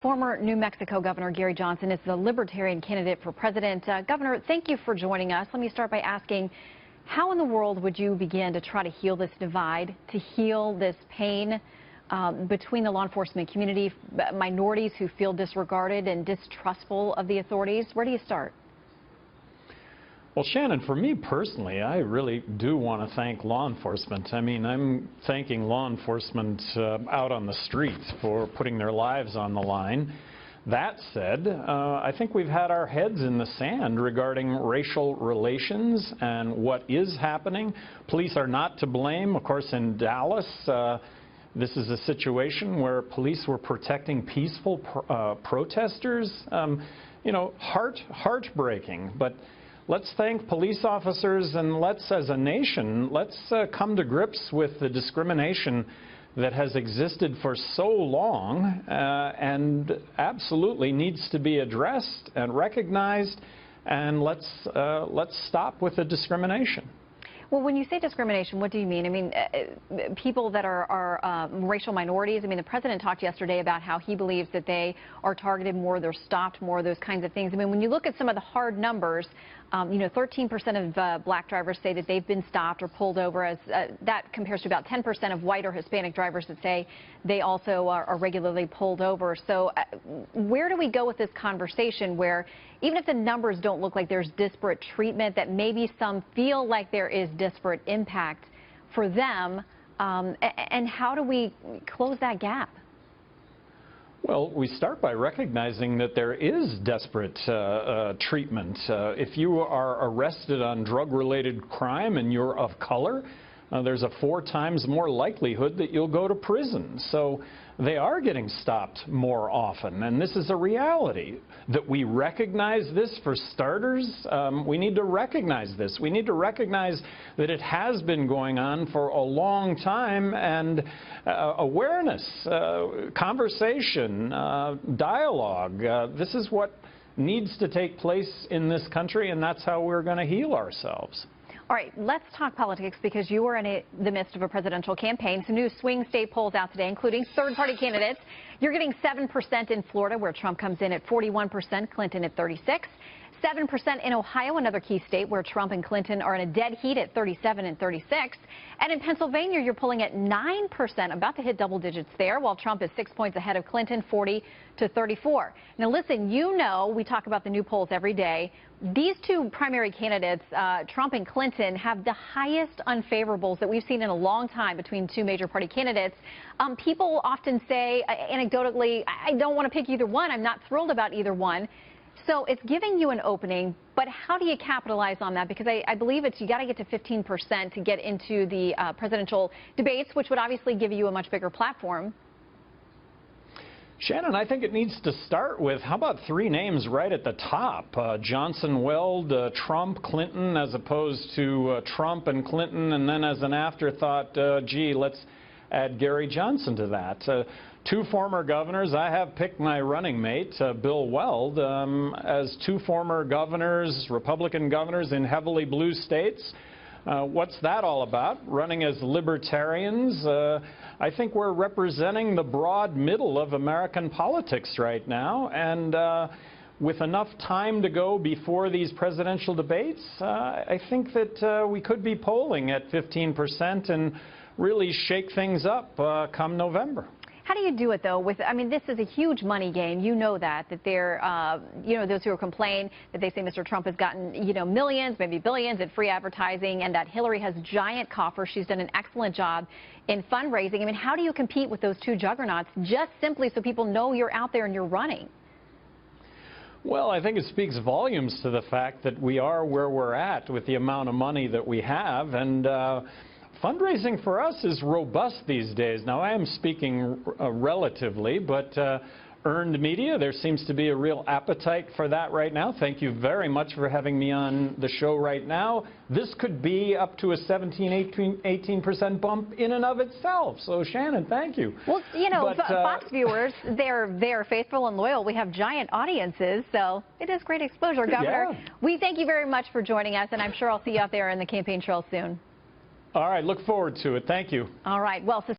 Former New Mexico Governor Gary Johnson is the Libertarian candidate for president. Governor, thank you for joining us. Let me start by asking, how in the world would you begin to try to heal this divide, to heal this pain between the law enforcement community, minorities who feel disregarded and distrustful of the authorities? Where do you start? Well, Shannon, for me personally, I really do want to thank law enforcement. I mean, I'm thanking law enforcement out on the streets for putting their lives on the line. That said, I think we've had our heads in the sand regarding racial relations and what is happening. Police are not to blame. Of course, in Dallas, this is a situation where police were protecting peaceful protesters. You know, heartbreaking. But let's thank police officers, and let's, as a nation, let's come to grips with the discrimination that has existed for so long and absolutely needs to be addressed and recognized, and let's stop with the discrimination. Well, when you say discrimination, what do you mean? I mean, people that are racial minorities. I mean, the president talked yesterday about how he believes that they are targeted more, they're stopped more, those kinds of things. I mean, when you look at some of the hard numbers, you know, 13% of black drivers say that they've been stopped or pulled over. As that compares to about 10% of white or Hispanic drivers that say they also are regularly pulled over. So where do we go with this conversation where even if the numbers don't look like there's disparate treatment, that maybe some feel like there is disparate impact for them, and how do we close that gap? Well, we start by recognizing that there is desperate treatment. If you are arrested on drug-related crime and you're of color, there's a 4 times more likelihood that you'll go to prison. So they are getting stopped more often, and this is a reality. That we recognize this, for starters, we need to recognize this. We need to recognize that it has been going on for a long time, and awareness, conversation, dialogue, this is what needs to take place in this country, and that's how we're going to heal ourselves. All right, let's talk politics, because you are in the midst of a presidential campaign. Some new swing state polls out today, including third-party candidates. You're getting 7% in Florida, where Trump comes in at 41%, Clinton at 36%. 7% in Ohio, another key state where Trump and Clinton are in a dead heat at 37 and 36. And in Pennsylvania, you're pulling at 9%, about to hit double digits there, while Trump is 6 points ahead of Clinton, 40 to 34. Now, listen, you know, we talk about the new polls every day. These two primary candidates, Trump and Clinton, have the highest unfavorables that we've seen in a long time between two major party candidates. People often say, anecdotally, I don't want to pick either one. I'm not thrilled about either one. So it's giving you an opening, but how do you capitalize on that? Because I believe you got to get to 15% to get into the presidential debates, which would obviously give you a much bigger platform. Shannon, I think it needs to start with, how about 3 names right at the top? Johnson, Weld, Trump, Clinton, as opposed to Trump and Clinton, and then as an afterthought, gee, let's add Gary Johnson to that. 2 former governors. I have picked my running mate, Bill Weld, as 2 former governors, Republican governors in heavily blue states. What's that all about? Running as libertarians. I think we're representing the broad middle of American politics right now, and with enough time to go before these presidential debates, I think that we could be polling at 15% and really shake things up come November. How do you do it, though? I mean, this is a huge money game. You know that they're, you know, those who complain that they say Mr. Trump has gotten, you know, millions, maybe billions in free advertising, and that Hillary has giant coffers. She's done an excellent job in fundraising. I mean, how do you compete with those two juggernauts, just simply so people know you're out there and you're running? Well, I think it speaks volumes to the fact that we are where we're at with the amount of money that we have, and fundraising for us is robust these days. Now, I am speaking relatively, but earned media, there seems to be a real appetite for that right now. Thank you very much for having me on the show right now. This could be up to a 18% bump in and of itself. So, Shannon, thank you. Well, you know, Fox viewers, they're faithful and loyal. We have giant audiences, so it is great exposure. Governor, we thank you very much for joining us, and I'm sure I'll see you out there in the campaign trail soon. All right, look forward to it. Thank you. All right. Well,